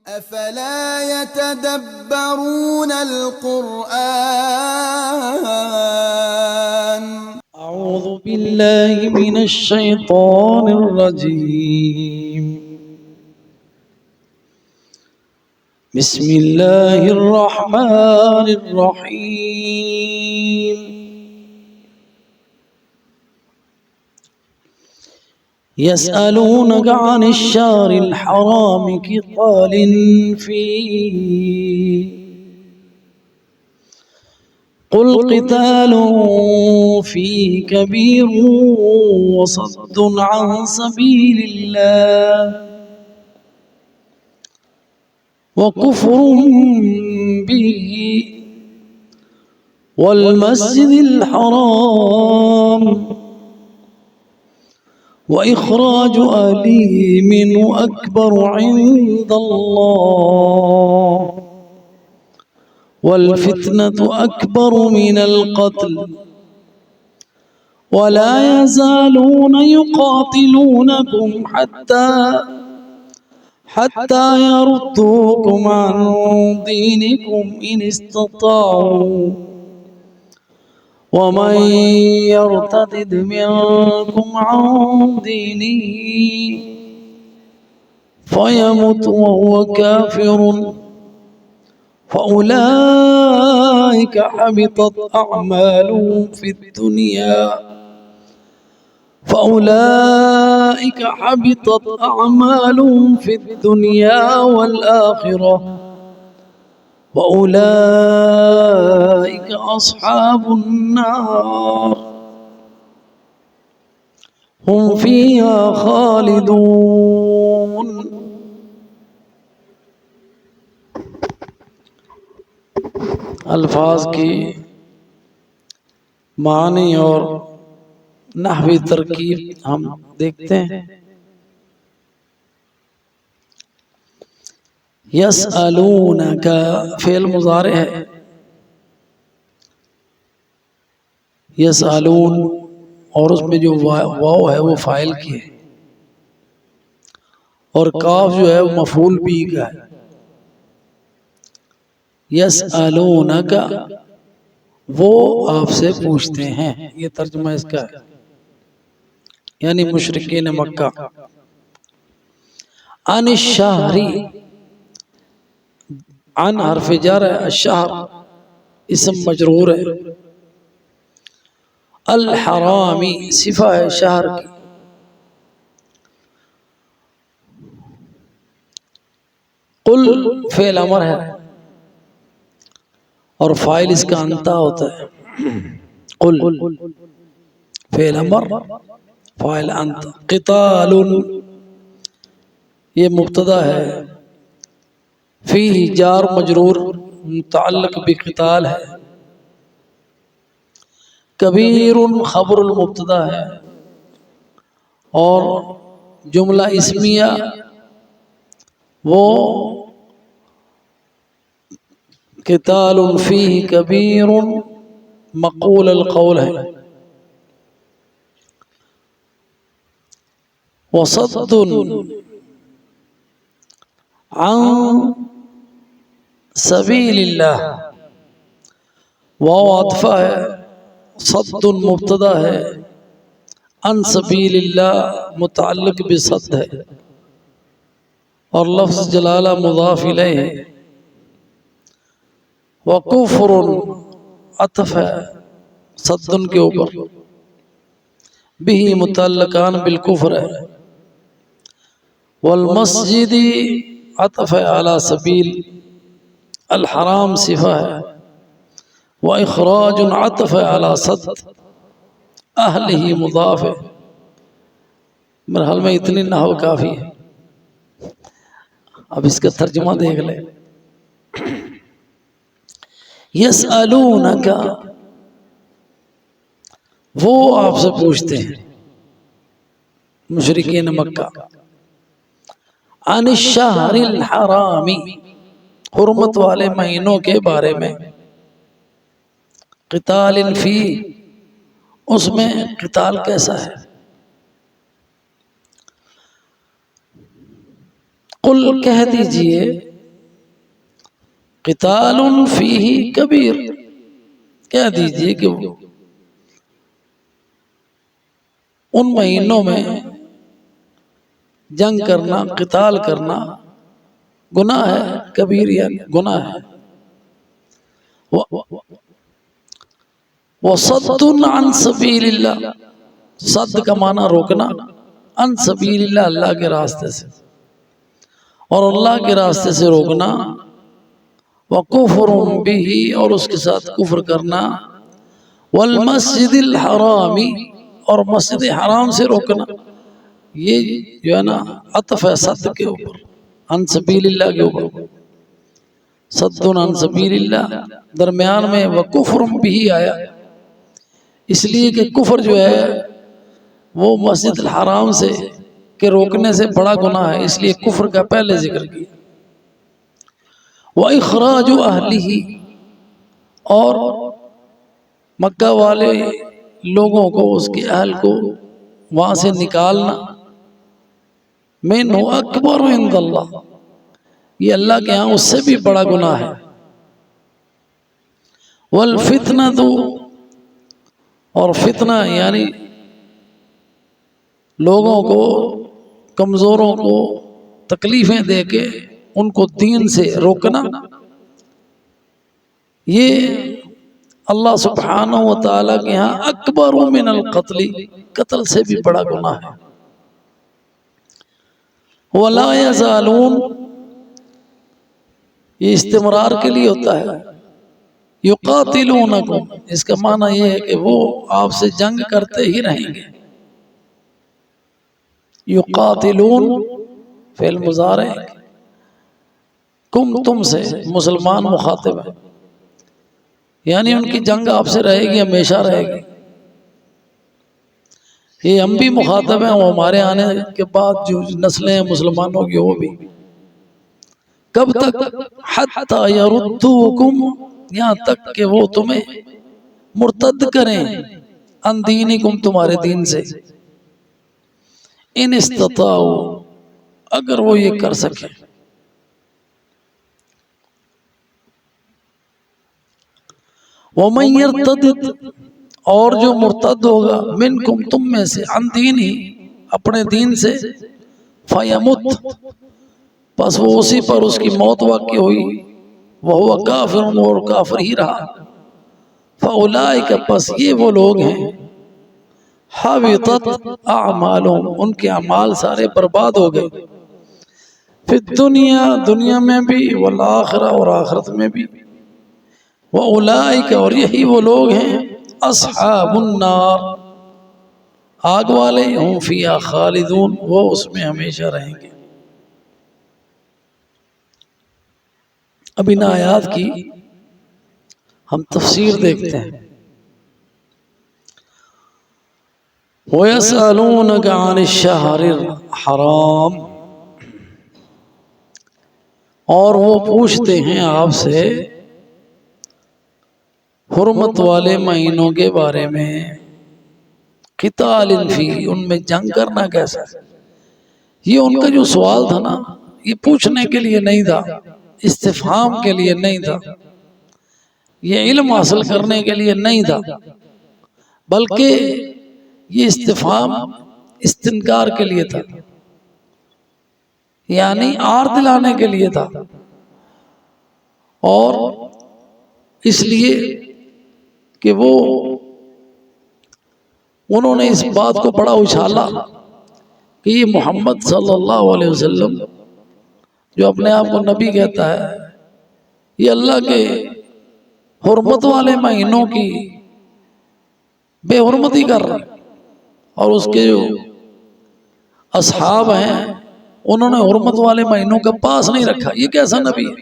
أفلا يتدبرون القرآن أعوذ بالله من الشيطان الرجيم بسم الله الرحمن الرحيم يسألونك عن الشهر الحرام قتال فيه قل قتال فيه كبير وصد عن سبيل الله وكفر به والمسجد الحرام وإخراج أهله منه أكبر عند الله والفتنة أكبر من القتل ولا يزالون يقاتلونكم حتى يردوكم عن دينكم إن استطاعوا ومن يرتد منكم عن دينه فيمت وهو كافر فأولئك حبطت أعمالهم في الدنيا والآخرة وأولئك أصحاب النار هم فيها خالدون. الفاظ کی معنی اور نحوی ترکیب ہم دیکھتے ہیں. یسألونک فعل مضارع ہے. یسألون اور اس میں جو واو ہے وہ فاعل کی ہے اور کاف جو ہے وہ مفعول بھی کا ہے. یسألونک وہ آپ سے پوچھتے ہیں، یہ ترجمہ اس کا ہے، یعنی مشرکین مکہ. عن الشہری، عن حرف جر ہے، الشہر اسم مجرور ہے، الحرامی صفہ ہے شہر کی. قل فعل امر ہے اور فاعل اس کا انتا ہوتا ہے. قل فعل امر فاعل انتا. قتال یہ مبتدا ہے، فیہ جار مجرور متعلق بقتال ہے. کبیر خبر المبتدا ہے اور جملہ اسمیہ وہ قتال فیہ کبیر مقول القول ہے. وصد عن سبیل اللہ، واو عطفہ ہے، صد مبتدا ہے، عن سبیل اللہ متعلق بصد ہے اور لفظ جلالہ مضاف الیہ ہے. وکفر عطف ہے صد کے اوپر، بھی متعلقان بالکفر ہے. والمسجد عطف ہے علی سبیل، الحرام صفہ ہے. واخراج عطف ہے علی صد، اہلہ مضاف ہے. میرے حال میں اتنی نحو کافی ہے. اب اس کا ترجمہ دیکھ لیں. یسألونک وہ آپ سے پوچھتے ہیں مشرکین مکہ. عن الشہر الحرام حرمت والے مہینوں کے بارے میں. قتال فی اس میں قتال کیسا ہے. قل کہہ دیجئے قتال فیہ کبیر، کہہ دیجئے کہ ان مہینوں میں جنگ کرنا، قتال کرنا گناہ ہے، کبیر یعنی گناہ ہے۔ وَصَدٌّ عَن سَبِيلِ اللَّهِ، صد کا معنی روکنا، عن سبیل اللہ اللہ کے راستے سے، اور اللہ کے راستے سے روکنا، وَكُفْرٌ بِهِ، اور اس کے ساتھ کفر کرنا، وَالْمَسْجِدِ الْحَرَامِ، اور مسجد حرام سے روکنا۔ یہ جو ہے نا عطف ہے صد کے اوپر، عن سبیل اللہ کے اوپر، صد عن سبیل اللہ، درمیان میں وَكُفْرٌ بِهِ آیا، اس لیے کہ کفر جو ہے وہ مسجد الحرام سے کے روکنے سے بڑا گناہ ہے، اس لیے کفر کا پہلے ذکر کیا۔ وَإِخْرَاجُ أَهْلِهِ، اور مکہ والے لوگوں کو، اس کے اہل کو وہاں سے نکالنا، مِنْهُ أَكْبَرُ عِنْدَ اللَّهِ، یہ اللہ کے ہاں اس سے بھی بڑا گناہ ہے۔ وَالْفِتْنَةُ، اور فتنہ یعنی لوگوں کو، کمزوروں کو تکلیفیں دے کے ان کو دین سے روکنا، یہ اللہ سبحانہ وتعالی کے ہاں اکبر من القتل، قتل سے بھی بڑا گناہ ہے۔ وَلَا يَزَالُونَ، یہ استمرار کے لیے ہوتا ہے۔ يُقَاتِلُونَكُمْ، اس کا معنی یہ ہے کہ وہ آپ سے جنگ کرتے ہی رہیں گے۔ یقاتلون فعل مضارع، کم تم سے، مسلمان مخاطب ہے، یعنی ان کی جنگ آپ سے رہے گی، ہمیشہ رہے گی۔ یہ ہم بھی مخاطب ہیں، وہ ہمارے آنے کے بعد جو نسلیں ہیں مسلمانوں کی، وہ بھی۔ کب تک؟ حتی یردوکم، یہاں تک کہ وہ تمہیں مرتد کریں، عن دینکم، تمہارے دین سے، ان استطاعوا، اگر وہ یہ کر سکیں۔ وَمَن يَرْتَدِدْ، اور جو مرتد ہوگا، منکم، تم میں سے، عن دینی، اپنے دین سے، فَيَمُتْ، پس وہ اسی پر اس کی موت واقع ہوئی، وَهُوَ كَافِرٌ، اور کافر ہی رہا، فَأُولَئِكَ، پس یہ وہ لوگ ہیں، حَبِطَتْ أَعْمَالُهُمْ، ان کے اعمال سارے برباد ہو گئے، فی الدنیا، دنیا میں بھی، والآخرہ، اور آخرت میں بھی، وَأُولَئِكَ، اور یہی وہ لوگ ہیں، اصحاب النار، آگ والے، ہم فیہا خالدون، وہ اس میں ہمیشہ رہیں گے۔ اب ان آیات کی ہم تفسیر دیکھتے ہیں۔ وَيَسْأَلُونَكَ عَنِ الشَّهْرِ الْحَرَامِ، اور وہ پوچھتے ہیں آپ سے حرمت والے مہینوں کے بارے میں، قتال فی، ان میں جنگ کرنا کیسا ہے؟ یہ ان کا جو سوال تھا نا، یہ پوچھنے کے لیے نہیں تھا، استفہام کے لیے نہیں تھا، یہ علم حاصل کرنے کے لیے نہیں تھا، بلکہ یہ استفہام استنکار کے لیے تھا، یعنی آر دلانے کے لیے تھا، اور اس لیے کہ وہ انہوں نے اس بات کو بڑا اچھالا کہ یہ محمد صلی اللہ علیہ وسلم جو اپنے آپ کو نبی کہتا ہے، یہ اللہ کے حرمت والے مہینوں کی بے حرمتی کر رہا ہے، اور اس کے جو اصحاب ہیں انہوں نے حرمت والے مہینوں کا پاس نہیں رکھا، یہ کیسا نبی ہے؟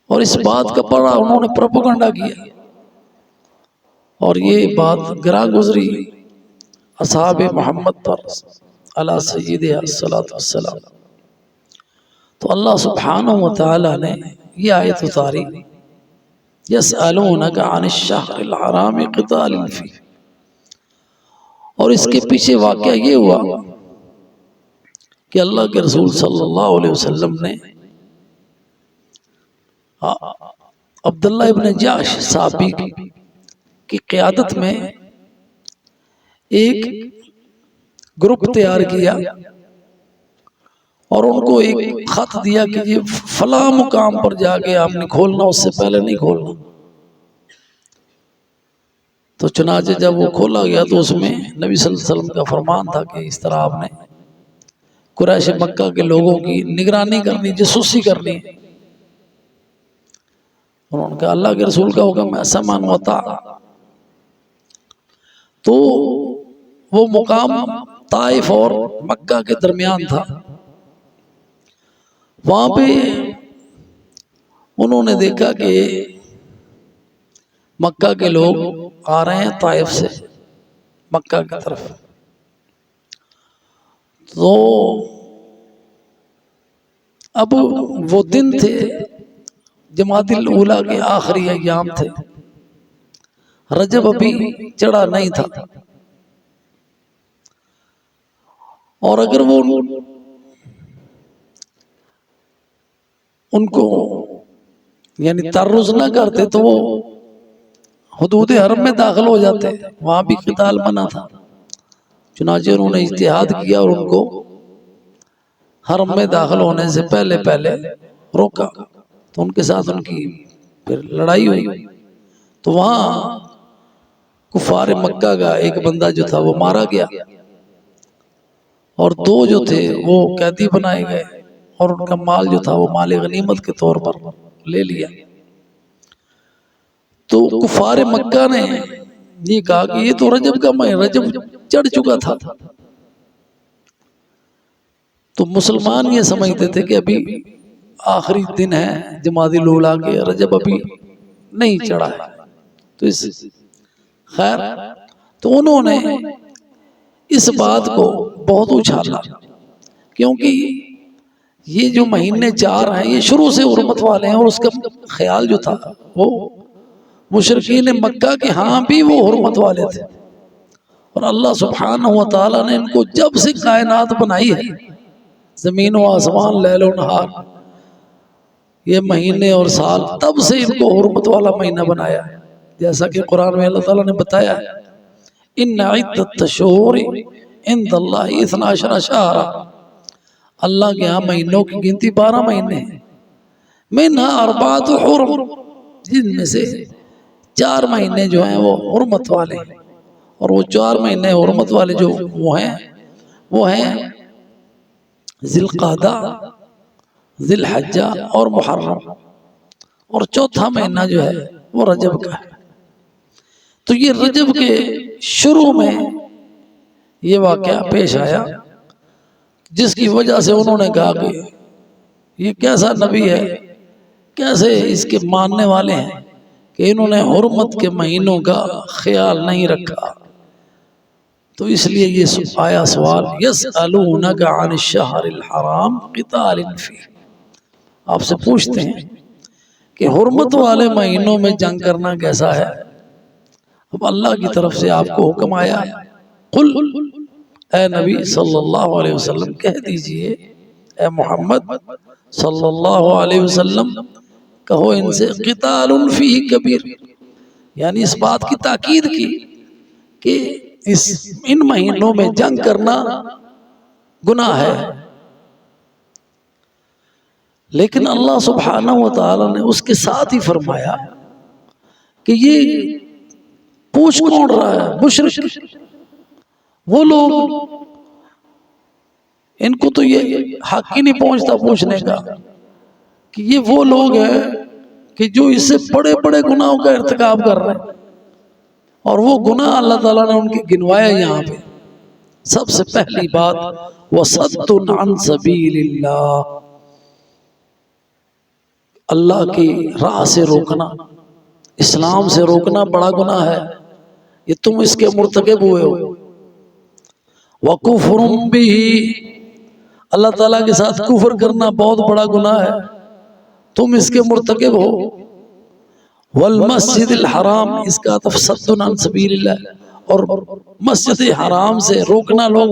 اور اس بات کا بڑا انہوں نے پروپیگنڈا کیا، اور یہ بات گراں گزری اصحاب محمد پر علی سیدہ الصلاۃ والسلام۔ تو اللہ سبحانہ وتعالی نے یہ آیت اتاری، یسألونک عن الشہر الحرام قتال فیہ، اور اس کے پیچھے واقعہ یہ ہوا کہ اللہ کے رسول صلی اللہ علیہ وسلم نے عبداللہ ابن جاش صحابی کی قیادت میں ایک گروپ تیار کیا اور ان کو ایک خط دیا کہ یہ فلاں مقام پر جا کے آپ نے کھولنا، اس سے پہلے نہیں کھولنا۔ تو چنانچہ جب وہ کھولا گیا تو اس میں نبی صلی اللہ علیہ وسلم کا فرمان تھا کہ اس طرح آپ نے قریش مکہ کے لوگوں کی نگرانی کرنی، جاسوسی کرنی۔ انہوں نے کہا اللہ کے رسول کا حکم ہے، سمعا وطاعۃ۔ تو وہ مقام طائف اور مکہ کے درمیان تھا، وہاں پہ انہوں نے دیکھا کہ مکہ کے لوگ آ رہے ہیں طائف سے مکہ کی طرف۔ تو اب وہ دن تھے، جمادی الاولیٰ کے آخری ایام تھے، رجب ابھی چڑھا نہیں تھا، اور اگر وہ ان کو یعنی تعرض نہ کرتے تو وہ حدود حرم میں داخل ہو جاتے، وہاں بھی قتال منع تھا۔ چنانچہ انہوں نے اجتہاد کیا اور ان کو حرم میں داخل ہونے سے پہلے روکا، تو ان کے ساتھ ان کی پھر لڑائی ہوئی۔ تو وہاں کفار مکہ کا ایک بندہ جو تھا وہ مارا گیا، اور دو جو تھے وہ قیدی بنائے گئے، اور ان کا مال جو تھا وہ مال غنیمت کے طور پر لے لیا۔ تو کفار مکہ نے یہ کہا کہ یہ تو رجب کا مہینہ، رجب چڑھ چکا تھا۔ تو مسلمان یہ سمجھتے تھے کہ ابھی آخری دن ہے جمادی الاولیٰ کے، رجب ابھی نہیں چڑھا ہے، تو خیر تو انہوں نے اس بات کو بہت اچھالا، کیونکہ یہ جو مہینے 4 ہیں یہ شروع سے حرمت والے ہیں، اور اس کا خیال جو تھا وہ مشرکین مکہ کے ہاں بھی وہ حرمت والے تھے، اور اللہ سبحانہ وتعالی نے ان کو جب سے کائنات بنائی ہے، زمین و آسمان، لیل و نہار، یہ مہینے اور سال، تب سے ان کو حرمت والا مہینہ بنایا ہے۔ جیسا کہ قرآن میں اللہ تعالیٰ نے بتایا ہے ان عدت الشہور عند اللہ 12 شہرا، اللہ کے ہاں مہینوں کی گنتی 12 مہینے ہیں، منها 4 حرم، جن میں سے 4 مہینے جو ہیں وہ حرمت والے ہیں، اور وہ 4 مہینے حرمت والے جو وہ ہیں ذی القعدہ، ذی الحجہ اور محرم، اور چوتھا مہینہ جو ہے وہ رجب کا ہے۔ تو یہ رجب کے شروع میں یہ واقعہ پیش آیا، جس کی وجہ سے انہوں نے کہا کہ یہ کیسا نبی ہے، کیسے اس کے ماننے والے ہیں کہ انہوں نے حرمت کے مہینوں کا خیال نہیں رکھا۔ تو اس لیے یہ آیا سوال یسألونک عن الشہر الحرام قتال فیہ، آپ سے پوچھتے ہیں کہ حرمت والے مہینوں میں جنگ کرنا کیسا ہے؟ اب اللہ کی طرف سے آپ کو حکم آیا، قل، اے نبی صلی اللہ علیہ وسلم کہہ دیجئے، اے محمد صلی اللہ علیہ وسلم کہو ان سے، قتال فیہ کبیر، یعنی اس بات کی تاکید کی کہ ان مہینوں میں جنگ کرنا گناہ ہے، لیکن اللہ سبحانہ وتعالی نے اس کے ساتھ ہی فرمایا کہ یہ پوچھ کون رہا ہے؟ مشرک، وہ لوگ، ان کو تو یہ حق ہی نہیں پہنچتا پوچھنے کا کہ یہ وہ لوگ ہیں کہ جو اس سے بڑے بڑے گناہوں کا ارتکاب کر رہے ہیں، اور وہ گناہ اللہ تعالیٰ نے ان کے گنوایا یہاں پہ۔ سب سے پہلی بات وَصَدٌّ عَن سَبِيلِ اللَّهِ، اللہ کی راہ سے روکنا، اسلام سے روکنا بڑا گناہ ہے، یہ تم اس کے مرتکب ہوئے ہو۔ وَكُفْرٌ بِهِ، اللہ تعالیٰ کے ساتھ کفر کرنا بہت بڑا گناہ ہے، تم اس کے مرتکب ہو۔ والمسجد الحرام، اس کا صد عن سبیل اللہ، اور مسجد حرام سے روکنا لوگوں